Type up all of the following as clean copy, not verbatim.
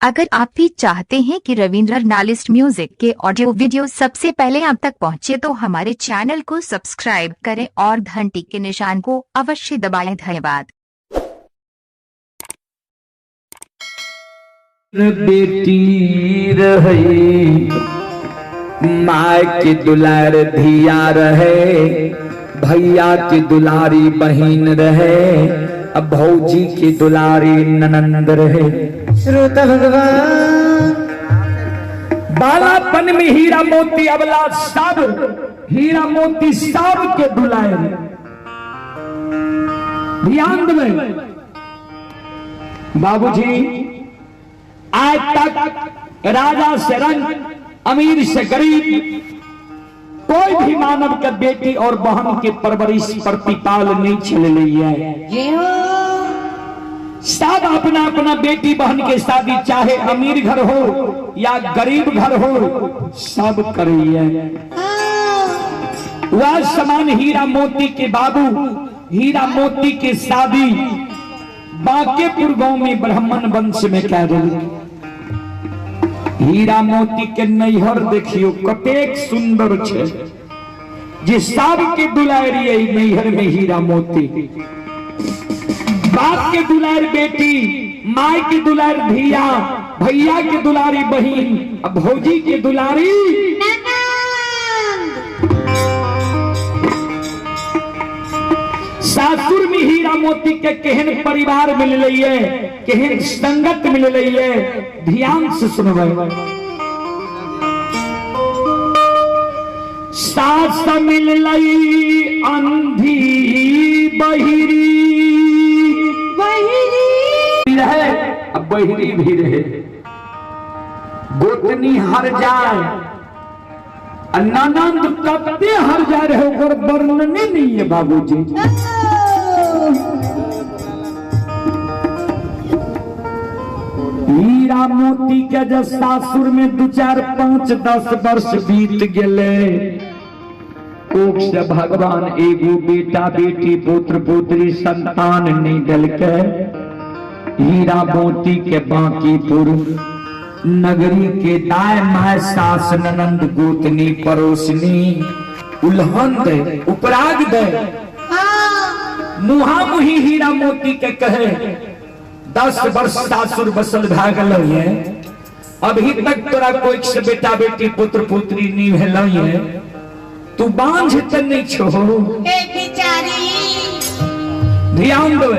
अगर आप भी चाहते हैं कि रविंद्र नालिस्ट म्यूजिक के ऑडियो वीडियो सबसे पहले आप तक पहुंचे तो हमारे चैनल को सब्सक्राइब करें और घंटी के निशान को अवश्य दबाएं। धन्यवाद। बेटी रहे माय के दुलार धिया रहे, भैया की दुलारी बहन रहे, अब भौजी की दुलारी ननंद रहे। श्रोता भगवान बालापन में हीरा मोती अबला सब, हीरा मोती सब के दुलारे। ध्यान दें बाबूजी, आज तक राजा से रंग, अमीर से गरीब, कोई भी मानव का बेटी और बहन की परवरिश प्रतिपाल नहीं चल रही है। सब अपना अपना बेटी बहन के शादी, चाहे अमीर घर हो या गरीब घर हो, सब कर रही है। वह समान हीरा मोती के बाबू, हीरा मोती की शादी बांकेपुर गांव में ब्राह्मण वंश में कह रही। हीरा मोती के नैहर देखियो कतेक सुंदर छे, जे सब के दुलारी नैहर में हीरा मोती। बाप के दुलार बेटी, माय के दुलार धिया, भैया के दुलारी बहन, भौजी के दुलारी सासुर में हीरा मोती के केहन परिवार मिल रही है, केहन संगत मिल रही है। ध्यान से सुनबे। सास मिल लई अंधी बहिरी, रहे अब बहिरी भी रहे, गोतनी हर जाए, ननंद कते हर जाए रहे, और वर्णन नहीं है बाबूजी। हीरा मोती के जब सासुर में 2, 4, 5, 10 वर्ष बीत गए, कोख से भगवान एगो बेटा बेटी पुत्र पुत्री संतान नहीं दल के हीरा मोती के बांकीपुर नगरी के दाय माय सास ननंद गोतनी पड़ोसनी उल्हन दे, उपराग दे, मुहा मुही हीरा मोती के कहे 10 वर्ष सासुर बसल भागल है, अभी तक तोरा कोई से बेटा बेटी पुत्र पुत्री नहीं भेल, तू बांझ त नहीं छो बेचारी। ध्यान दो,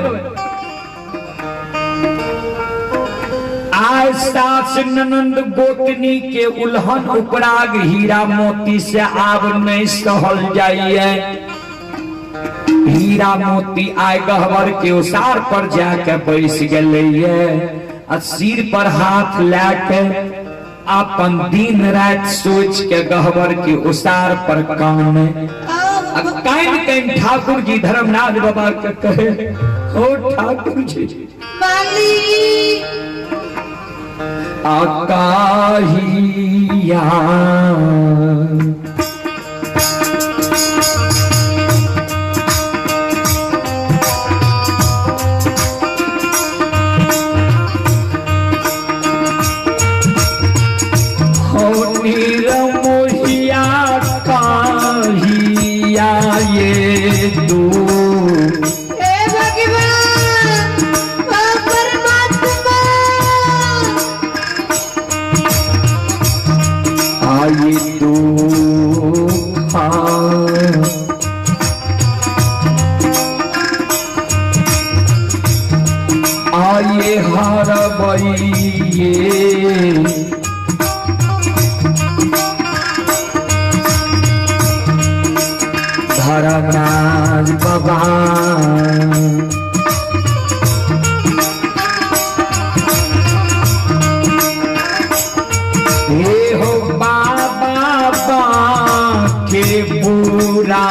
आज सास ननंद गोतनी के उल्हन उपराग हीरा मोती से आब नहीं सहल जाइए। हीरा मोती आय गहवर के उसार पर जाके बैस गए, सिर पर हाथ लाके अपन दिन रात सोच के गहवर के उसार पर कान कैन ठाकुर जी धर्मनाथ बाबा के कहे, ओ ठाकुर जी आकाहिया मोहिया काहिया ये दो आये दो आये हर बइये धरनाज बाबा हे हो बाबा के बुरा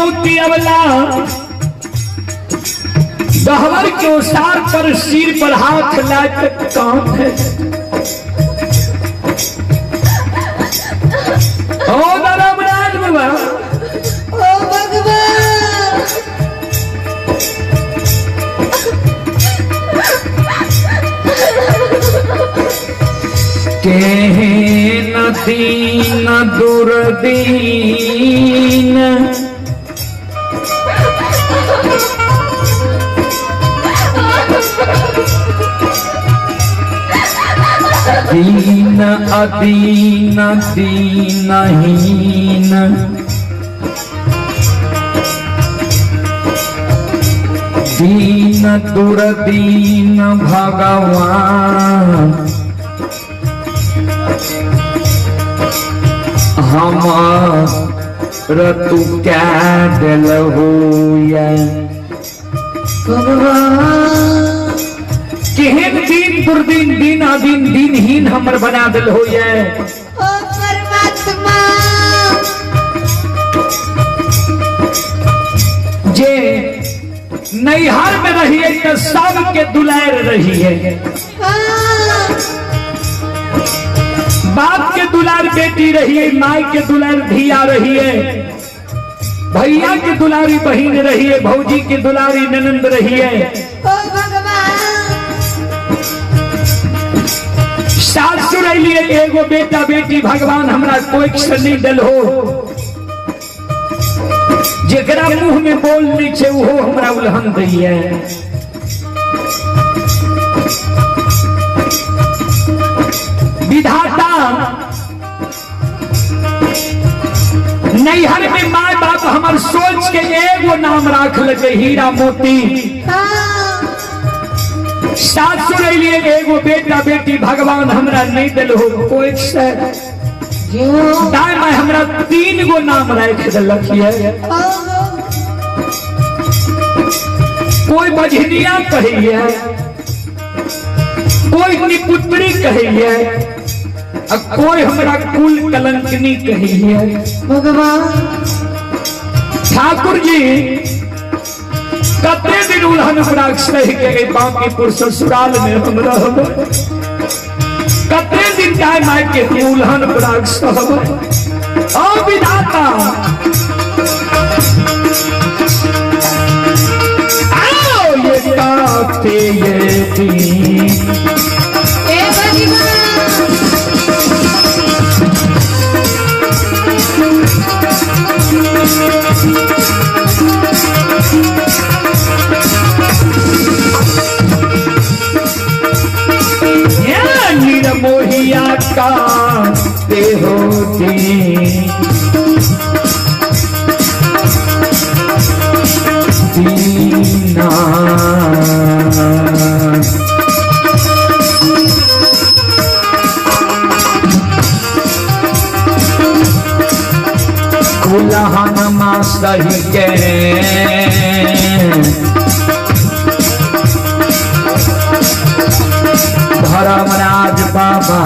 मोती अवला गहवर के ओसार पर सिर पर हाथ लाकर काम है। ओ धर्मराज बाबा, ओ भगवान, के न दीन दुर्दीन दीन अदीन दीनहीन दीन दुर्दीन भगवान हमार तू क्या दिल हो केहन दिन दुर्दीन दिन अदीन दिनहीन हमर बना दिल हो ओ परमात्मा, जे नैहर में रहिए तो सबके दुलार रहिए, बाप के दुलार बेटी रहिए, माई के दुलार धिया रहिए, भैया के दुलारी बहन रहिए, भौजी के दुलारी ननंद रहिए, ओ भगवान, सासुर लिए एगो बेटा बेटी भगवान हमरा कोई नहीं दल हो, जेकरा मुंह में बोल नहीं छे वो हमरा उल्हन दैया। विधाता नैहर में माँ बाप हमार सोच के एगो नाम राख लगे हीरा मोती, सासुर लिए एगो बेटा बेटी भगवान हमरा नहीं दिल हो कोई से दाई माँ हमरा 3 गो नाम राख दिलक है। कोई बझनिया कहिए, कोई निपुत्री कहिए, कोई हमरा कुल कलंकनी कहिए। भगवान ठाकुर जी कते दिन उल्हन पराग सह के बांकीपुर ससुराल में हम रहब, कते दिन जाय माय के उल्हन पराग सहब। ओ विधाता आओ ये काटे ये दिन ए भगवान, मोहिया का ते होती दीना कुलहन मां सही के धर्मराज बाबा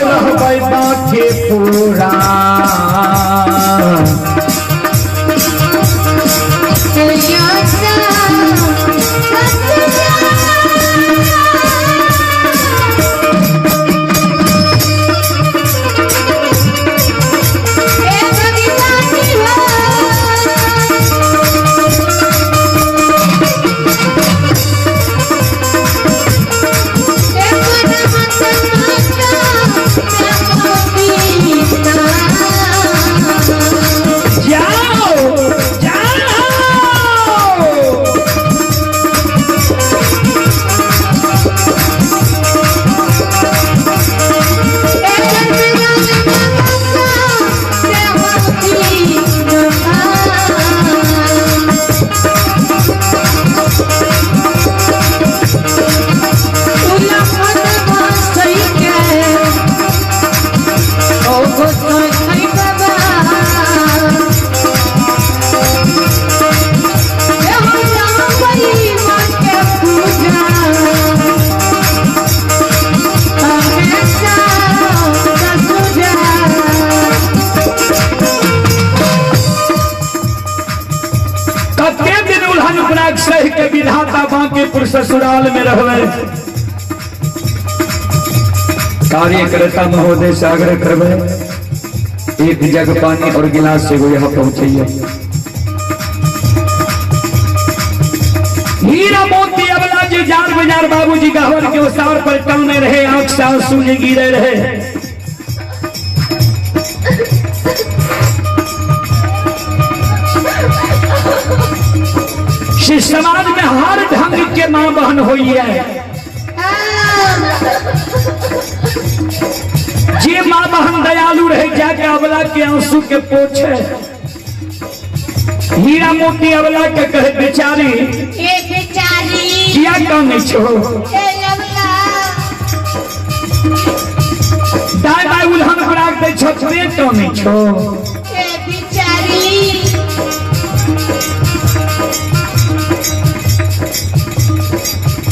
रहबै बाटे पूरा कते दिन उल्हन पराग सह के विधाता बांकेपुर ससुराल में रहवे। कार्यकर्ता महोदय से आग्रह करवे एक जग पानी और गिलास से वो यहाँ पहुंचे। हीरा मोती अबला जी जार बाजार बाबूजी गहवर के उसार पर टंगे रहे, आंख से आंसू गिरे रहे। समाज में हर ढंग के मां बहन हुई है। जे मां बहन दयालु रहे जाके अबला के आंसू के पोछे। हीरा मोती अबला के कहे बेचारी किया कमी छो, दाई बाई उल्हन बराक दे छतरे कमी छो।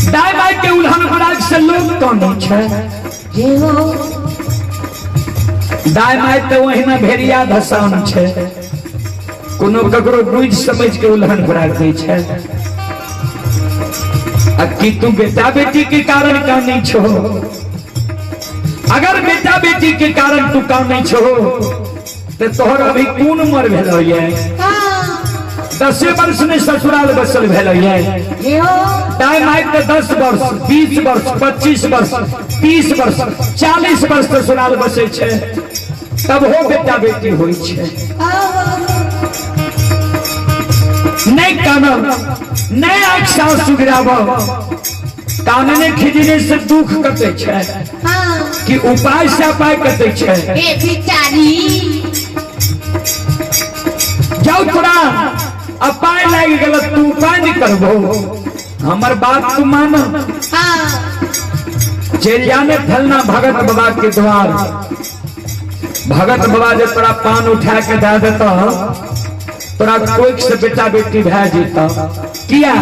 दाई बाई के उल्हन बराक से लोग कमी छे। दाई माई तो वही में भेड़िया धसान छे, कोनो ककरो बुझ समझ के उल्हन बराक दै छे। कि तू बेटा बेटी के कारण काम नहीं छो, अगर बेटा बेटी के कारण तू काम नहीं छो तो तोहर अभी कौन उम्र भेल है? 10 वर्ष में ससुराल बसल भेल है। टाइम आए तो 10 वर्ष 20 वर्ष 25 वर्ष 30 वर्ष 40 वर्ष ससुराल बसे छे, तब हो बेटा बेटी होई छे। नहीं कानब नहीं आँख साँस सुगराब, कानने खिजने से दुख कटे छे कि उपाय से उपाय कटे छे। जाओ थोड़ा अपाय लाग गल तू उपाय नहीं करबो, हमर बात तू मान। चल जाने फलना भगत बाबा के द्वार। भगत बाबा जब तोरा पान उठा के दे देता तोरा कोई से बेटा बेटी भै जीता। किया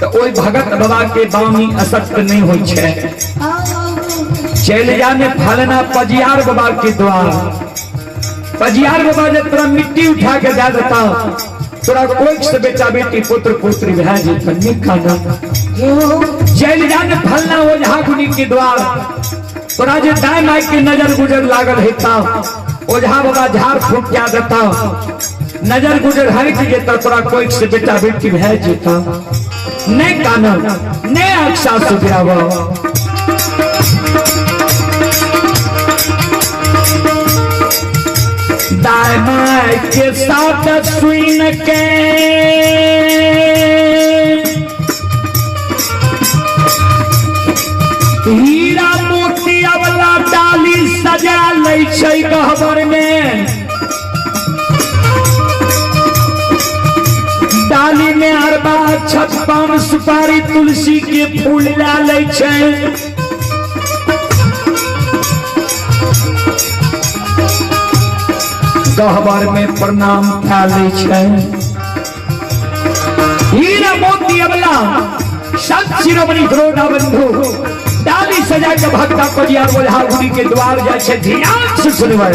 तो ओई भगत बाबा के बानी असक्त नहीं हो छे। चल जाने फलना पजियार बाबा के द्वार। पजियार बाबा जब तोरा मिट्टी उठा के दे देता तोरा कोई से बेटा बेटी पुत्र पुत्री भै जीता। निकाना चल जाने फलना ओझा गुनी के द्वार। तोरा जे दाई माई के नजर गुजर लागल हेता ओझा बाबा झाड़ फूक क्या देता, नजर गुजर हट जेता तोरा कोई से बेटा बेटी भै जेता। नहीं कानब नहीं आँख साँस सुगराब। दाई माई के साथ सुन के हीरा मोती अबला डाली सजा लै छै गहबर में। डाली में अरबा छत पान सुपारी तुलसी के फूल ला लै छै। गहबर में प्रणाम खा लै छै। हीरा मोती अबला संत शिरोमणि घरोड़ा बंधु डाली सजा के भक्ता पजियार ओझा गुनी के द्वार जाय छै। ध्यान से सुनबे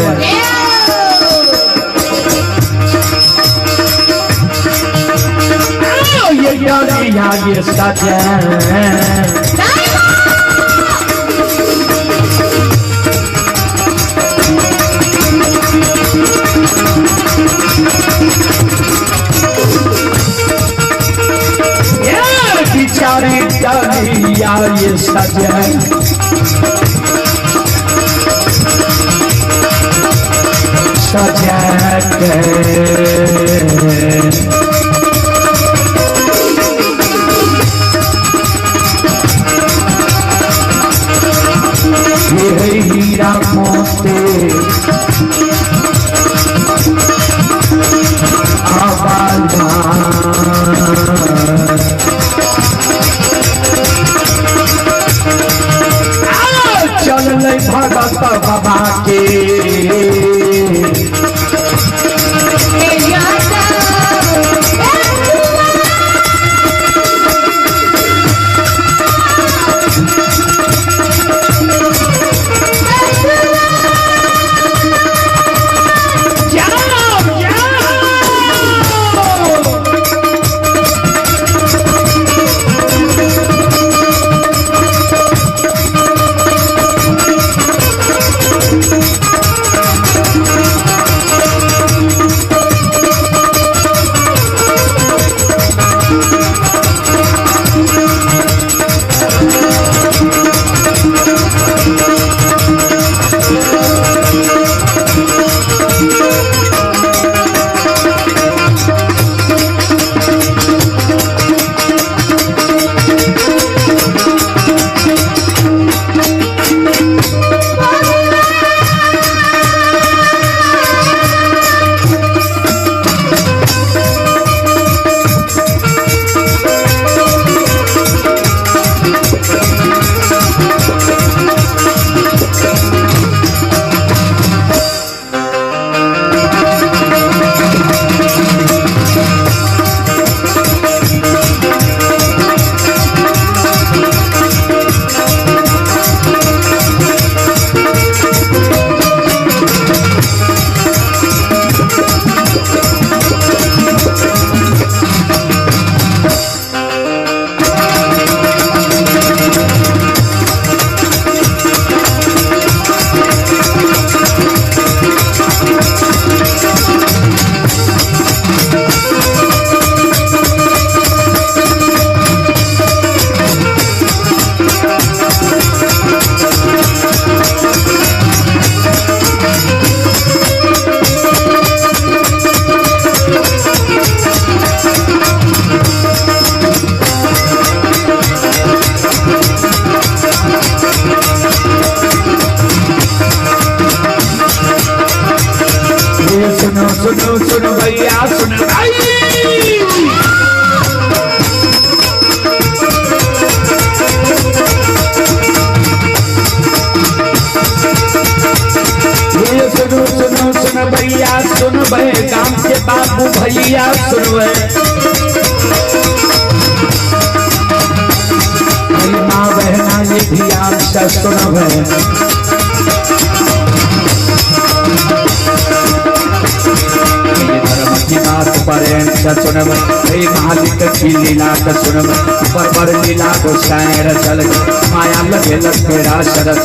ये डालिया ये सजा बिचारी डालिया ये सजा सजा के हीरा मोती अबला चल भगत बाबा के भैया सुनवे माँ बहना ये भी आपसे सुनवे धर्म की बात पर सुनवे मालिक की लीला सुनवे पर लीला को शायर चल माया लगे तेरा सरस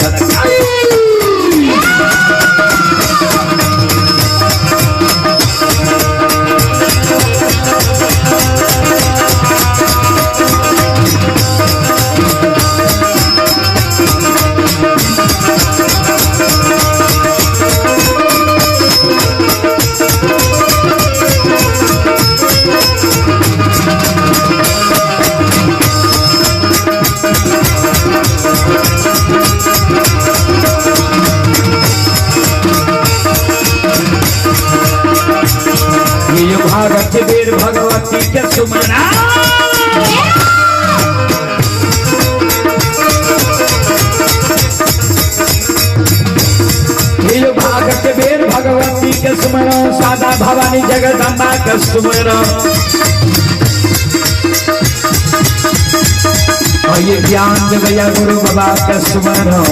भागवत वीर भगवती के सुमना भागवत वीर भगवती के सुमनो सादा भवानी जगदम्बा के सुमनो और ये ज्ञान गया गुरु बाबा के सुमनो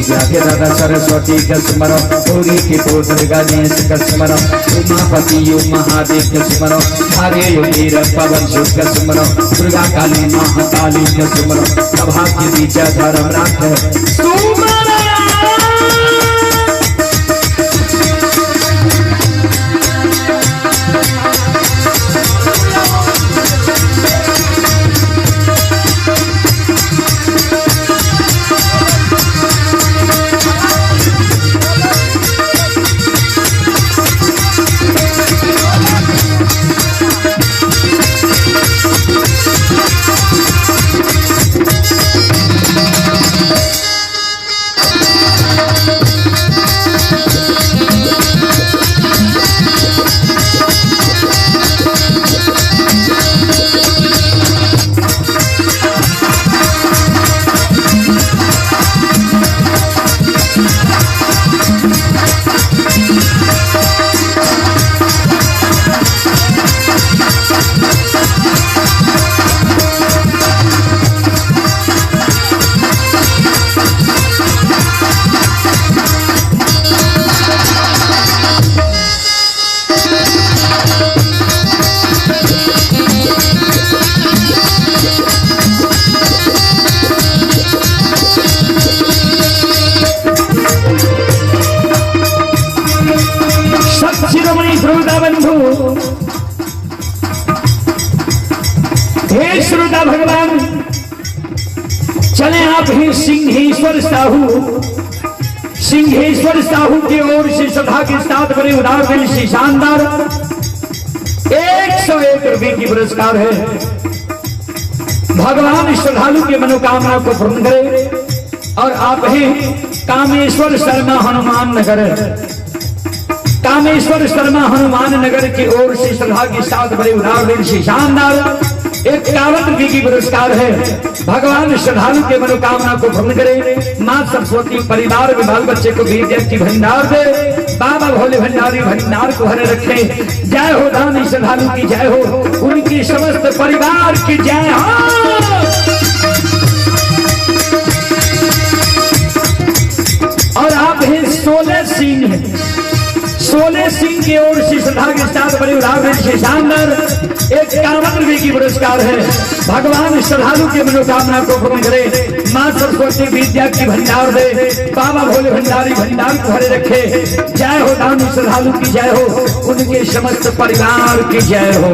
के दादा सरस्वती का स्मरो पूरी की पुत्र गणेश का स्मरो उमापति महादेव का स्मरो हरे वीर पवन सुख का स्मरो दुर्गा काली महाकाली का स्मरो सभा के बीच धर्म राख हे श्रोता भगवान चले आप ही सिंहेश्वर साहू की ओर से सभा के साथ बड़े उदार दिल से शानदार 101 रुपए की पुरस्कार है। भगवान श्रद्धालु की मनोकामना को पूर्ण करे और आप ही कामेश्वर शर्मा हनुमान नगर की ओर से सभा के साथ बड़े उदार दिल से शानदार 51 रुपए की पुरस्कार है। भगवान श्रद्धालु के मनोकामना को पूर्ण करे। माँ सरस्वती परिवार में बाल बच्चे को विद्या की भंडार दे। बाबा भोले भंडारी भंडार को हरे रखे। जय हो दानी श्रद्धालु की जय हो, उनकी समस्त परिवार की जय हो। और आप हैं सोले सिंह की ओर से श्रद्धा के साथ बड़े उदार से शानदार 51 रुपए की पुरस्कार है। भगवान श्रद्धालु के मनोकामना को पूर्ण करे। माँ सरस्वती विद्या की भंडार दे। बाबा भोले भंडारी भंडार को हरे रखे। जय हो दानी श्रद्धालु की जय हो, उनके समस्त परिवार की जय हो।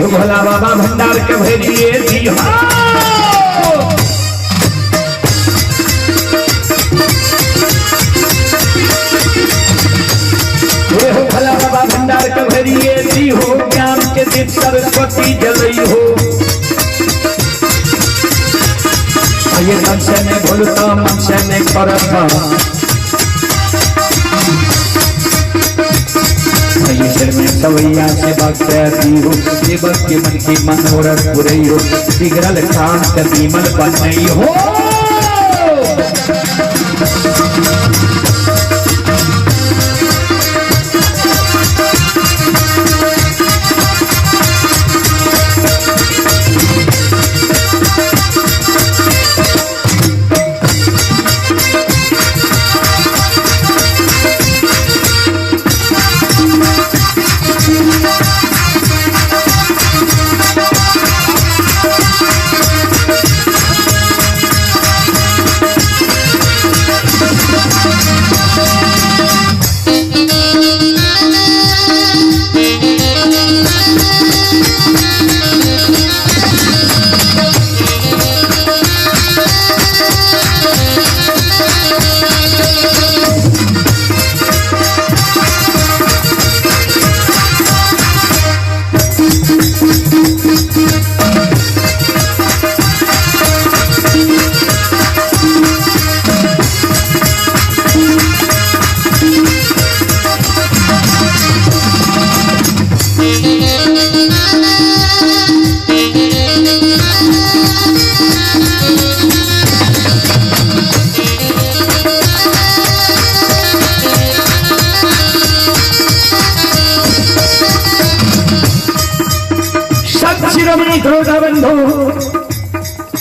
भोला बाबा भंडार के भेजिए जी हो। सुता मन से नहीं करता में सवैया से बख्ती हो सेवक के मन की मनोरथ बुरई हो बिगड़ल कांत विमल बनई हो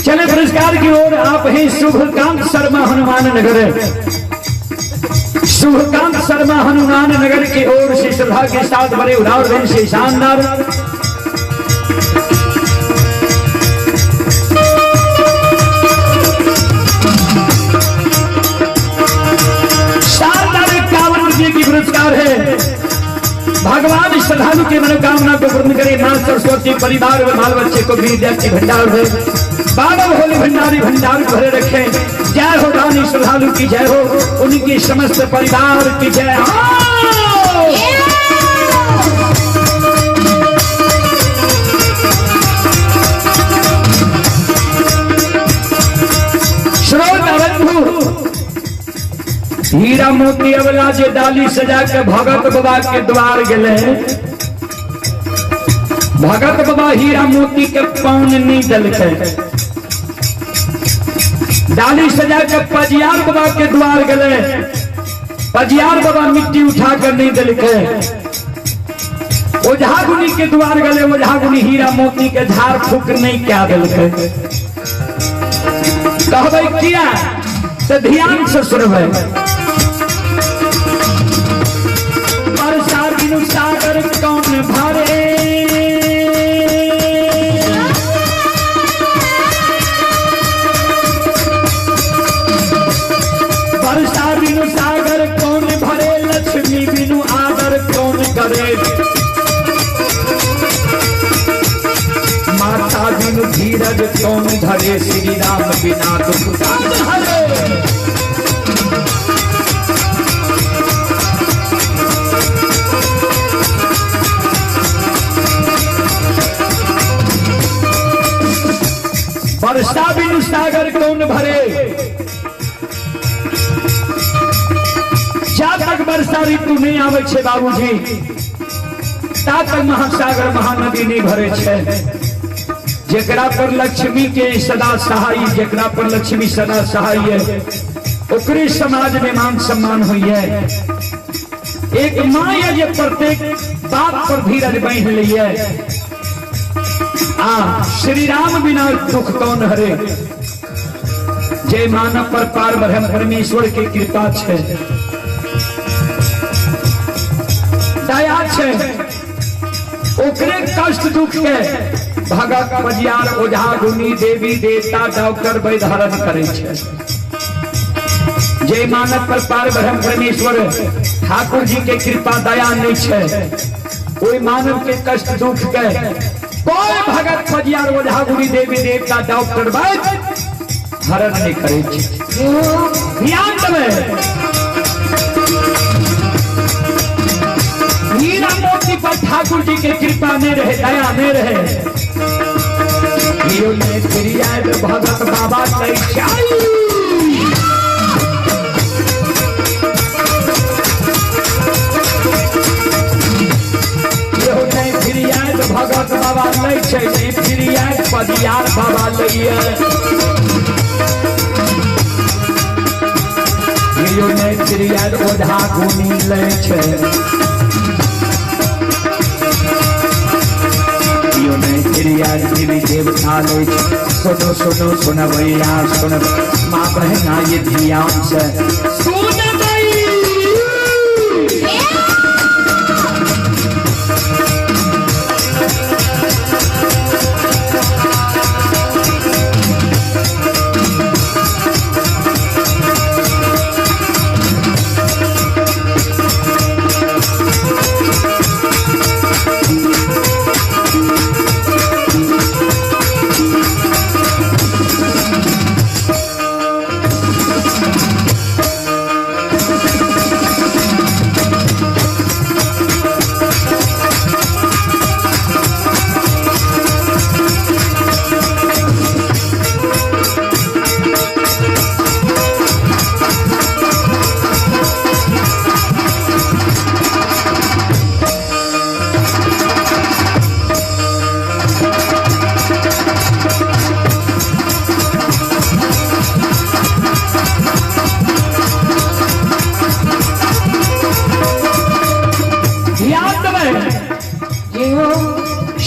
चले पुरस्कार की ओर आप हैं शुभकांत शर्मा हनुमान नगर शुभकांत शर्मा हनुमान नगर की ओर से श्रद्धा के साथ बड़े उदार से शानदार शानदार 51 रुपये की पुरस्कार है। भगवान श्रद्धालु के मनोकामना को पूर्ण करे। मां सरस्वती परिवार व बाल बच्चे को विद्या की भंडार है। बाबा भोले भंडारी भंडार भरे रखे। जय हो रानी श्रद्धालु की जय हो, उनकी समस्त परिवार की जय हो। श्रोता बंधु हीरा मोती अवला जे डाली सजा के भगत बाबा के द्वार गले। भगत बाबा हीरा मोती के पान नहीं दलके। डाली सजा के पजियार बाबा के द्वार गले। पजियार बाबा मिट्टी उठाकर नहीं दलके। ओझा गुनी के द्वार गले। ओझा गुनी हीरा मोती के झाड़ फूक नहीं क्या दलके। कहबै किया तो ध्यान से सुनबै। सागर कौन भरे वर्षा बिनु सागर कौन भरे। लक्ष्मी बिनु आदर कौन करे। माता बिनु धीरज कौन धरे। श्री राम बिना दुख हरे। वर्षा बिनु सागर कौन भरे। जा तक वर्षा ऋतु नहीं आवे छे बाबूजी, ता तक महासागर महानदी नहीं भरे छे। जेकरा पर लक्ष्मी के सदा सहाय, जेकरा पर लक्ष्मी सदा सहाय है, ओकरे समाज में मान सम्मान हुई है। एक माँ है जे प्रत्येक बाप पर धीरज बांध ली है। श्री राम बिना दुख कौन हरे। जय मानव पर पार ब्रह्म परमेश्वर के कृपा छे, दया छे। ओकरे कष्ट दुख के भगत पजियार ओझा गुनी देवी देवता डॉक्टर वैद्य हरण करे छे। जय मानव पर पार ब्रह्म परमेश्वर ठाकुर जी के कृपा दया नहीं छे। कोई मानव के कष्ट दुख के कोई भगत पजियार ओझा गुनी देवी देवता डॉक्टर वैद्य हरण नहीं करे। ध्यान देवे। हीरा मोती पर ठाकुर जी के कृपा में रहे, दया में रहे। भगत बाबा छै ने प्रिया पदियार बाबा लइए यो ने प्रिया ओढ़ा गुनी ले छै यो ने प्रिया देवी देवता ले छै सुनो सुनो सुनबैया सुन माँ बहना ये ध्यान से सुन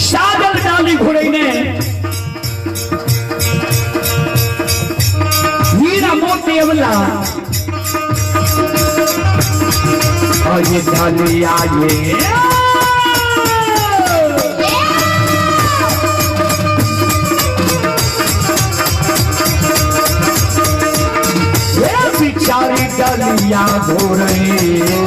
साजल डाली घुड़ैने हीरा मोती अवला और ये डाली आए बिचारी डालिया घोड़े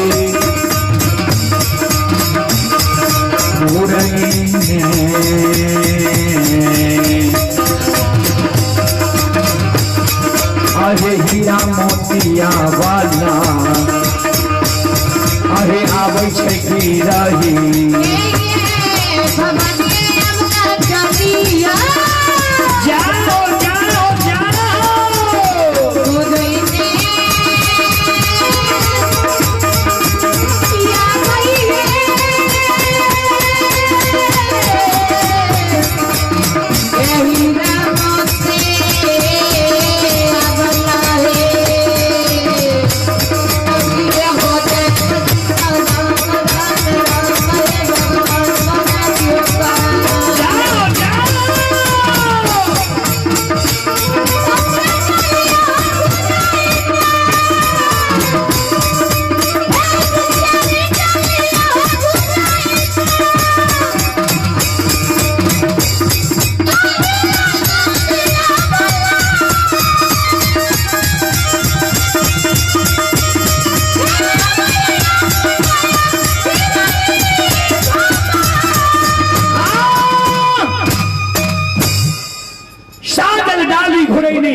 अरे हीरा मोतिया वाला अरे आबै छै की रही जाओ जाओ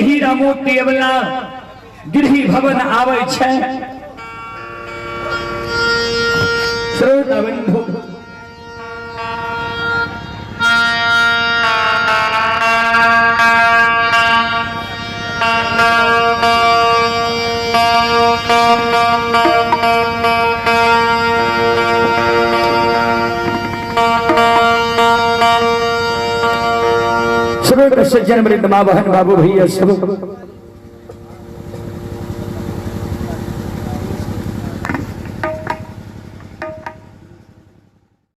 हीरा मोती अवला गिरही भवन आवे छै श्रोता बंधु सज्जन वृंद माँ बहन बाबू भैया सब